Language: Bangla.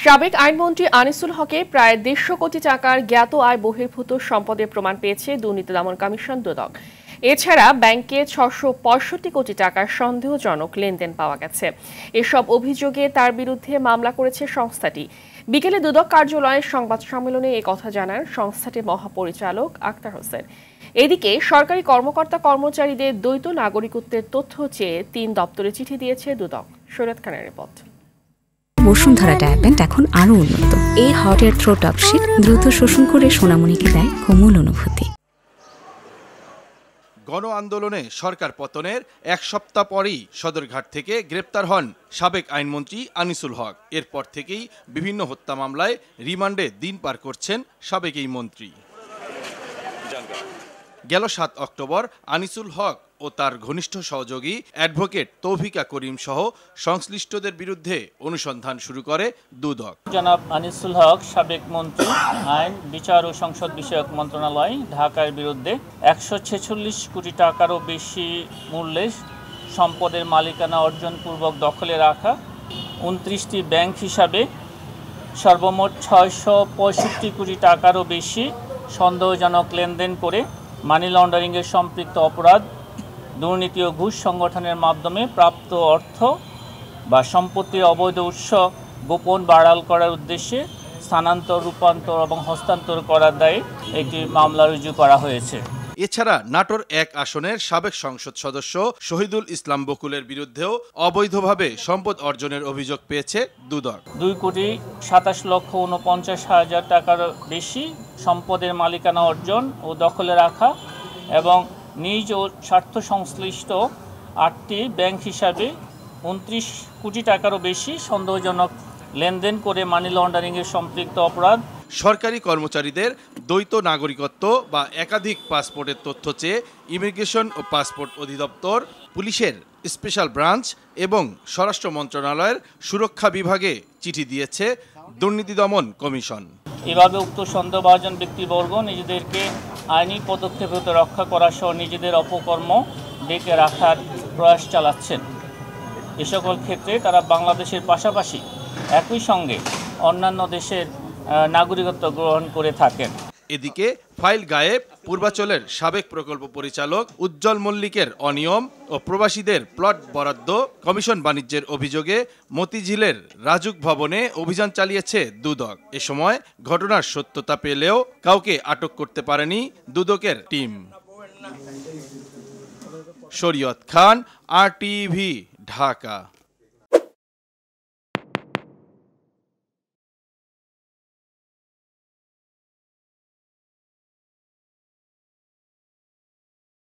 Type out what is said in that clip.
সাবেক আইনমন্ত্রী আনিসুল হকের প্রায় ১৫০ কোটি টাকার জ্ঞাত আয় বহির্ভূত সম্পদের প্রমাণ পেয়েছে দুর্নীতি দমন কমিশন দুদক। এছাড়া ব্যাংকে ৬৬৫ কোটি টাকার সন্দেহজনক লেনদেন পাওয়া গেছে। এসব অভিযোগে তার বিরুদ্ধে মামলা করেছে সংস্থাটি। বিকেলে দুদক কার্যালয়ে সংবাদ সম্মেলনে কথা জানান সংস্থাটির মহাপরিচালক আক্তার হোসেন। এদিকে সরকারি কর্মকর্তা কর্মচারীদের দ্বৈত নাগরিকত্বের তথ্য চেয়ে ৩ দপ্তরে চিঠি দিয়েছে দুদক। শরীয়ত খানের রিপোর্ট। বসুন্ধরা ডায়াপেন্ট এখন আরো উন্নত। এই হট এয়ার থ্রো টপশিট দ্রুত শোষণ করে সোনামণিকে দেয় কোমল অনুভূতি। গণ আন্দোলনে সরকার পতনের এক সপ্তাহ পরেই সদরঘাট থেকে গ্রেপ্তার হন সাবেক আইনমন্ত্রী আনিসুল হক। এরপর থেকেই বিভিন্ন হত্যা মামলায় রিমান্ডে দিন পার করছেন সাবেক এই মন্ত্রী। গেল ৭ অক্টোবর আনিসুল হক ও তার ঘনিষ্ঠ সহযোগী অ্যাডভোকেট তৌফিকা করিম সহ সংশ্লিষ্টদের বিরুদ্ধে অনুসন্ধান শুরু করে দুদক। জনাব আনিসুল হক সাবেক মন্ত্রী, আইন, বিচার ও সংসদ বিষয়ক মন্ত্রণালয়, ঢাকার বিরুদ্ধে ১৪৬ কোটি টাকারও বেশি মূল্যের সম্পদের মালিকানা অর্জনপূর্বক দখলে রাখা, ২৯টি ব্যাংক হিসাবে সর্বমোট ৬৬৫ কোটি টাকারও বেশি সন্দেহজনক লেনদেন করে মানি লন্ডারিংয়ের সম্পৃক্ত অপরাধ, দুর্নীতি ও ঘুষ সংগঠনের মাধ্যমে প্রাপ্ত অর্থ বা সম্পত্তির অবৈধ উৎস গোপন বাড়াল করার উদ্দেশ্যে স্থানান্তর, রূপান্তর এবং হস্তান্তর করার দায়ে একটি মামলা রুজু করা হয়েছে। এছাড়া নাটোর ১ আসনের সাবেক সংসদ সদস্য শহীদুল ইসলাম বকুলের বিরুদ্ধেও অবৈধভাবে সম্পদ অর্জনের অভিযোগ পেয়েছে দুদক। ২,২৭,৪৯,০০০ টাকার বেশি সম্পদের মালিকানা অর্জন ও দখলে রাখা এবং নিজ ও স্বার্থ সংশ্লিষ্ট ৮টি ব্যাংক হিসাবে ২৯ কোটি টাকারও বেশি সন্দেহজনক লেনদেন করে মানি লন্ডারিংয়ের সম্পৃক্ত অপরাধ। সরকারি কর্মচারীদের দ্বৈত নাগরিকত্ব বা একাধিক পাসপোর্টের তথ্য চেয়ে ইমিগ্রেশন ও পাসপোর্ট অধিদপ্তর, পুলিশের স্পেশাল ব্রাঞ্চ এবং স্বরাষ্ট্র মন্ত্রণালয়ের সুরক্ষা বিভাগে চিঠি দিয়েছে দুর্নীতি দমন কমিশন। এভাবে উক্ত সন্দেহভাজন ব্যক্তিবর্গ নিজেদেরকে আইনি পদক্ষেপ হতে রক্ষা করা সহ নিজেদের অপকর্ম ডেকে রাখার প্রয়াস চালাচ্ছেন। এ সকল ক্ষেত্রে তারা বাংলাদেশের পাশাপাশি একই সঙ্গে অন্যান্য দেশের নাগরিকত্ব গ্রহণ করে থাকেন। এদিকে ফাইল গায়েব পূর্বাচলের সাবেক প্রকল্প পরিচালক উজ্জ্বল মল্লিকের অনিয়ম ও প্রবাসীদের প্লট বরাদ্দ, কমিশন বাণিজ্যের অভিযোগে মতিঝিলের রাজুক ভবনে অভিযান চালিয়েছে দুদক। এ সময় ঘটনার সত্যতা পেলেও কাউকে আটক করতে পারেনি দুদকের টিম। শরীয়ত খান, RTV, ঢাকা।